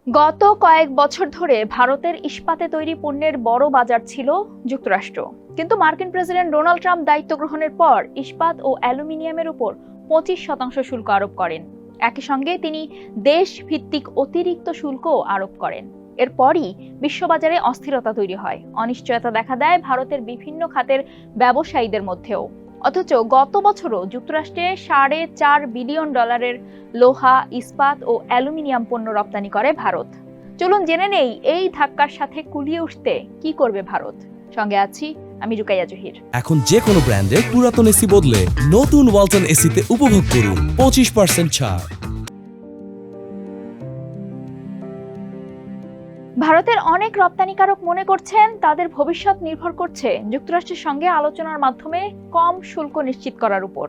গত কয়েক বছর ধরে ভারতের ইস্পাতে তৈরি পণ্যের বড় বাজার ছিল যুক্তরাষ্ট্র। কিন্তু মার্কিন প্রেসিডেন্ট ডোনাল্ড ট্রাম্প দায়িত্ব গ্রহণের পর ইস্পাত ও অ্যালুমিনিয়ামের উপর 25% শুল্ক আরোপ করেন। একই সঙ্গে তিনি দেশভিত্তিক অতিরিক্ত শুল্কও আরোপ করেন। এরপরই বিশ্ববাজারে অস্থিরতা তৈরি হয়, অনিশ্চয়তা দেখা দেয় ভারতের বিভিন্ন খাতের ব্যবসায়ীদের মধ্যেও। অথচ গত বছরও যুক্তরাষ্ট্রে $4.5 বিলিয়ন লোহা, ইস্পাত ও অ্যালুমিনিয়াম পণ্য রপ্তানি করে ভারত। চলুন জেনে নেই এই ধাক্কার সাথে কুলিয়ে উঠতে কি করবে ভারত। সঙ্গে আছি আমি রুকাইয়া জহির। এখন যে কোনো ব্র্যান্ডের পুরাতন এসি বদলে নতুন ওয়ালটন এসিতে উপভোগ করুন 25% ছাড়। ভারতের অনেক রপ্তানিকারক মনে করছেন তাদের ভবিষ্যৎ নির্ভর করছে যুক্তরাষ্ট্রের সঙ্গে আলোচনার মাধ্যমে কম শুল্ক নিশ্চিত করার উপর।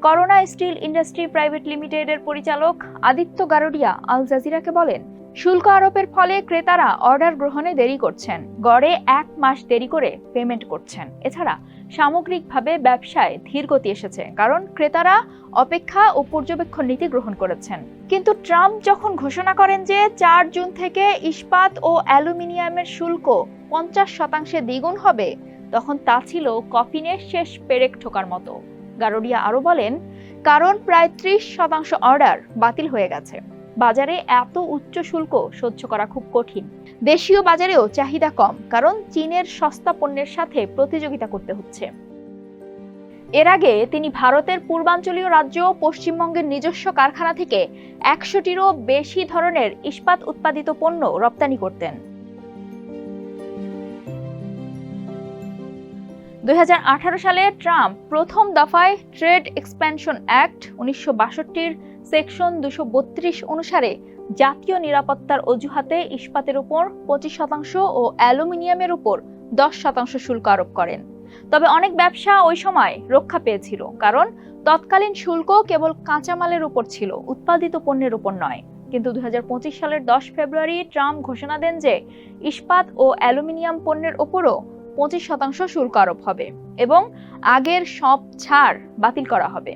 করোনা স্টিল ইন্ডাস্ট্রি প্রাইভেট লিমিটেডের পরিচালক আদিত্য গারোডিয়া আল জাজিরাকে বলেন, শুল্ক আরোপের ফলে ক্রেতারা অর্ডার গ্রহণে দেরি করছেন, গড়ে 1 মাস দেরি করে পেমেন্ট করছেন। এছাড়া সামগ্রিকভাবে ব্যবসায় ধীরগতি এসেছে, কারণ ক্রেতারা অপেক্ষা ও পর্যবেক্ষণ নীতি গ্রহণ করেছেন। কিন্তু ট্রাম্প যখন ঘোষণা করেন যে 4 জুন থেকে ইস্পাত ও অ্যালুমিনিয়ামের শুল্ক 50% দ্বিগুণ হবে, তখন তা ছিল কফিনের শেষ পেরেক ঠোকার মতো। গারোডিয়া আরো বলেন, কারণ প্রায় 30% অর্ডার বাতিল হয়ে গেছে। বাজারে এত উচ্চ শুল্ক সহ্য করা খুব কঠিন। দেশীয় বাজারেও চাহিদা কম, কারণ চীনের সস্তা পণ্যের সাথে প্রতিযোগিতা করতে হচ্ছে। এর আগে তিনি ভারতের পূর্বাঞ্চলীয় রাজ্য পশ্চিমবঙ্গের নিজস্ব কারখানা থেকে 100টিরও বেশি ধরনের ইস্পাত উৎপাদিত পণ্য রপ্তানি করতেন। 2018 সালে ট্রাম্প প্রথম দফায় ট্রেড এক্সপ্যানশন অ্যাক্ট 1962-র সেকশন 232 অনুসারে জাতীয় নিরাপত্তার অজুহাতে ইস্পাতের উপর 25% ও অ্যালুমিনিয়ামের উপর 10% শুল্ক আরোপ করেন। তবে অনেক ব্যবসা ওই সময় রক্ষা পেয়েছিল, কারণ তৎকালীন শুল্ক কেবল কাঁচামালের উপর ছিল, উৎপাদিত পণ্যের উপর নয়। কিন্তু 2025 সালের 10 ফেব্রুয়ারি ট্রাম্প ঘোষণা দেন যে ইস্পাত ও অ্যালুমিনিয়াম পণ্যের উপরও 25% শুল্ক আরোপ হবে এবং আগের সব ছাড় বাতিল করা হবে।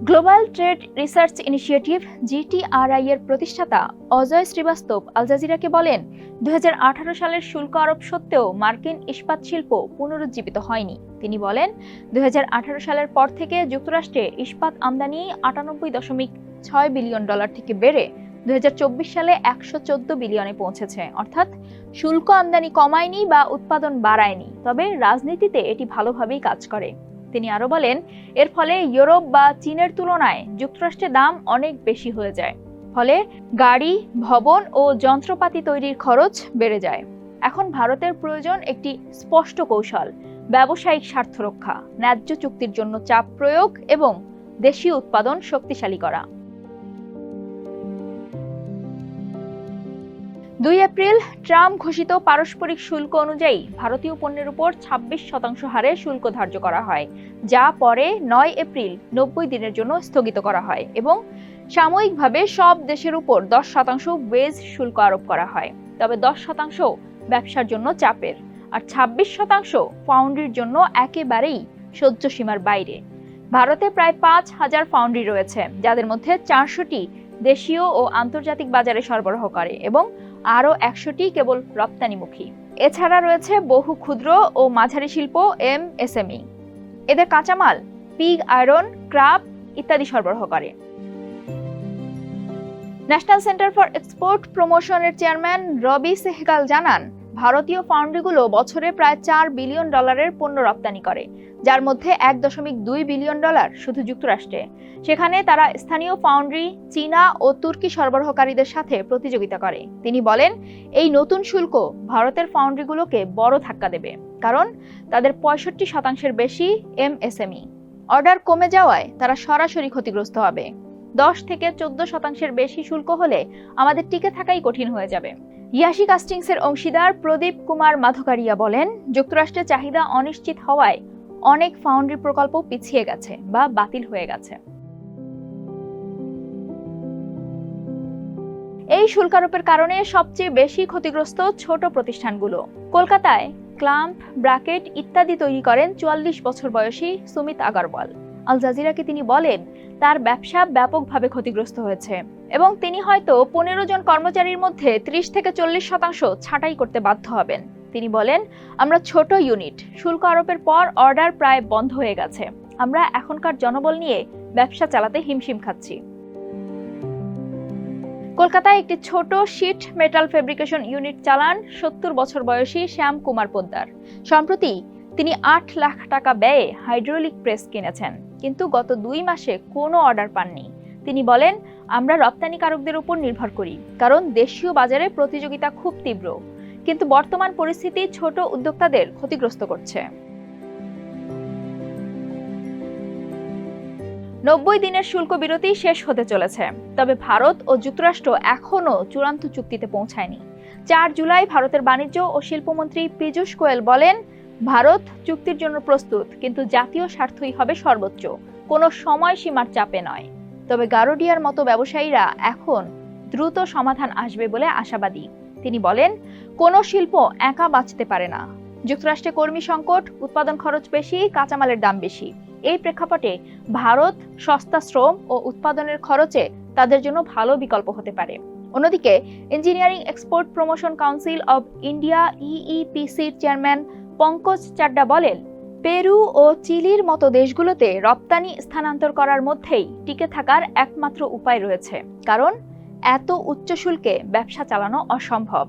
Global trade research initiative GTRI এর প্রতিষ্ঠাতা অজয় শ্রীবাস্তব আল জাজিরাকে বলেন, 2018 সালের শুল্ক আরোপ সত্ত্বেও মার্কিন ইস্পাত শিল্প পুনরুজ্জীবিত হয়নি। তিনি বলেন, 2018 সালের পর থেকে যুক্তরাষ্ট্রে ইস্পাত আমদানি $98.6 বিলিয়ন থেকে বেড়ে 2024 সালে 114 বিলিয়নে পৌঁছেছে। অর্থাৎ শুল্ক আমদানি কমায়নি বা উৎপাদন বাড়ায়নি, তবে রাজনীতিতে এটি ভালোভাবেই কাজ করে। তিনি আরো বলেন, এর ফলে ইউরোপ বা চীনের তুলনায় যুক্তরাষ্ট্রে দাম অনেক বেশি হয়ে যায়। ফলে গাড়ি, ভবন ও যন্ত্রপাতি তৈরির খরচ বেড়ে যায়। এখন ভারতের প্রয়োজন একটি স্পষ্ট কৌশল, ব্যবসায়িক স্বার্থ রক্ষা, ন্যায্য চুক্তির জন্য চাপ প্রয়োগ এবং দেশীয় উৎপাদন শক্তিশালী করা। 2 এপ্রিল ট্রাম্প ঘোষিত পারস্পরিক শুল্ক অনুযায়ী ভারতীয় পণ্যের উপর 26% হারে শুল্ক ধার্য করা হয়, যা পরে 9 এপ্রিল 90 দিনের জন্য স্থগিত করা হয় এবং সাময়িকভাবে সব দেশের উপর 10% ওয়েজ শুল্ক আরোপ করা হয়। তবে 10% ব্যবসার জন্য চাপের, আর 26% ফাউন্ড্রির জন্য একেবারেই সহ্য সীমার বাইরে। ভারতে প্রায় 5000 ফাউন্ড্রি রয়েছে, যাদের মধ্যে 400টি দেশীয় ও আন্তর্জাতিক বাজারে সরবরাহ করে এবং আরও 100টি কেবল রপ্তানিমুখী। এছাড়া রয়েছে বহু ক্ষুদ্র ও মাঝারি শিল্প MSME। এদের কাঁচামাল পিগ আয়রন, ক্রাব ইত্যাদি সরবরাহ করে। ন্যাশনাল সেন্টার ফর এক্সপোর্ট প্রমোশনের চেয়ারম্যান রবি সেহগাল জানান, ভারতীয় ফাউন্ড্রিগুলো বছরে প্রায় $4 বিলিয়ন পণ্য রপ্তানি করে, যার মধ্যে $1.2 বিলিয়ন শুধু যুক্তরাষ্ট্রে। সেখানে তারা স্থানীয় ফাউন্ড্রি, চীনা ও তুর্কি সরবরাহকারীদের সাথে প্রতিযোগিতা করে। তিনি বলেন, এই নতুন শুল্ক ভারতের ফাউন্ড্রিগুলোকে বড় ধাক্কা দেবে, কারণ তাদের 65% বেশি MSME। অর্ডার কমে যাওয়ায় তারা সরাসরি ক্ষতিগ্রস্ত হবে। 10 থেকে 14% বেশি শুল্ক হলে আমাদের টিকে থাকাই কঠিন হয়ে যাবে। ইয়াশি কাস্টিংসের অংশীদার প্রদীপ কুমার মাধকারিয়া বলেন, যুক্তরাষ্ট্রে চাহিদা অনিশ্চিত হওয়ায় অনেক ফাউন্ড্রি প্রকল্প পিছিয়ে গেছে বা বাতিল হয়ে গেছে। এই শুল্ক আরোপের কারণে সবচেয়ে বেশি ক্ষতিগ্রস্ত ছোট প্রতিষ্ঠানগুলো। কলকাতায় ক্লাম্প, ব্র্যাকেট ইত্যাদি তৈরি করেন 44 বছর বয়সী সুমিত আগরওয়াল। আল জাজিরাকে তিনি বলেন, তার ব্যবসা ব্যাপকভাবে ক্ষতিগ্রস্ত হয়েছে। এবং তিনি হয়তো 15 জন কর্মচারীর মধ্যে 30 থেকে 40% ছাঁটাই করতে বাধ্য হবেন। তিনি বলেন, আমরা ছোট ইউনিট, শুল্ক আরোপের পর অর্ডার প্রায় বন্ধ হয়ে গেছে। আমরা এখনকার জনবল নিয়ে ব্যবসা চালাতে হিমশিম খাচ্ছি। কলকাতায় একটি ছোট শীট মেটাল ফেব্রিকেশন ইউনিট চালান 70 বছর বয়সী শ্যাম কুমার পোদ্দার। সম্প্রতি তিনি 8 লাখ টাকা ব্যয়ে হাইড্রোলিক প্রেস কিনেছেন, কিন্তু গত 2 মাসে কোনো অর্ডার পাননি। তিনি বলেন, আমরা রপ্তানিকারকদের উপর নির্ভর করি, কারণ দেশীয় বাজারে প্রতিযোগিতা খুব তীব্র, কিন্তু বর্তমান পরিস্থিতি ছোট উদ্যোক্তাদের ক্ষতিগ্রস্ত করছে। 90 দিনের শুল্ক বিরতি শেষ হতে চলেছে, তবে ভারত ও যুক্তরাষ্ট্র এখনও চূড়ান্ত চুক্তিতে পৌঁছায়নি। 4 জুলাই ভারতের বাণিজ্য ও শিল্পমন্ত্রী পীযূষ গোয়েল বলেন, ভারত চুক্তির জন্য প্রস্তুত, কিন্তু জাতীয় স্বার্থই হবে সর্বোচ্চ, কোনো সময়সীমার চাপে নয়। তবে গারোডিয়ার মতো ব্যবসায়ীরা এখন দ্রুত সমাধান আসবে বলে আশাবাদী। তিনি বলেন, কোনো শিল্প একা বাঁচতে পারে না। যুক্তরাষ্ট্রে কর্মী সংকট, উৎপাদন খরচ বেশি, কাঁচামালের দাম বেশি। এই প্রেক্ষাপটে ভারত সস্তা শ্রম ও উৎপাদনের খরচে তাদের জন্য ভালো বিকল্প হতে পারে। অন্যদিকে engineering export promotion council of India ইইপিসির চেয়ারম্যান পঙ্কজ চাড্ডা বলেন, পেরু ও চিলির মতো দেশগুলোতে রপ্তানি স্থানান্তর করার মধ্যেই টিকে থাকার একমাত্র উপায় রয়েছে, কারণ এত উচ্চ শুল্কে ব্যবসা চালানো অসম্ভব।